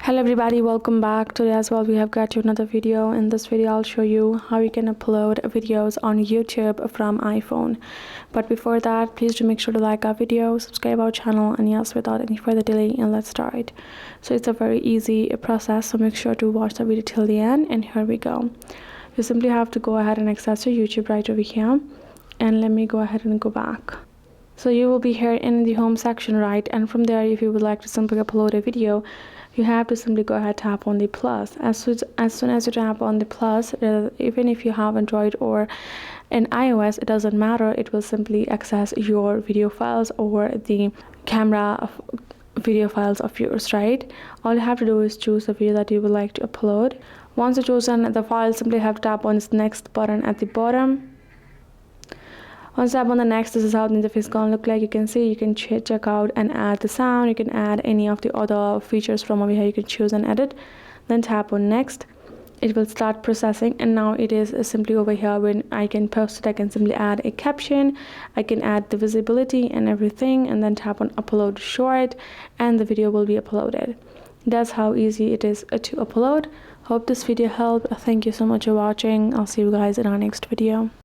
Hello everybody, welcome back. Today as well we have got you another video. In this video I'll show you how you can upload videos on YouTube from iPhone. But before that, please do make sure to like our video, subscribe our channel, and yes, without any further delay, and let's start. So it's a very easy process, so make sure to watch the video till the end. And here we go. You simply have to go ahead and access your YouTube right over here, and let me go ahead and go back. So you will be here in the home section, right? And from there, if you would like to simply upload a video, you have to simply go ahead, tap on the plus. As soon as you tap on the plus, even if you have Android or an iOS, it doesn't matter. It will simply access your video files or the camera video files of yours, right? All you have to do is choose the video that you would like to upload. Once you've chosen the file, simply have to tap on this next button at the bottom. Once tap on the next, this is how the interface is going to look like. You can see you can check out and add the sound. You can add any of the other features from over here. You can choose and edit. Then tap on next. It will start processing, and now it is simply over here when I can post it. I can simply add a caption. I can add the visibility and everything, and then tap on upload short, and the video will be uploaded. That's how easy it is to upload. Hope this video helped. Thank you so much for watching. I'll see you guys in our next video.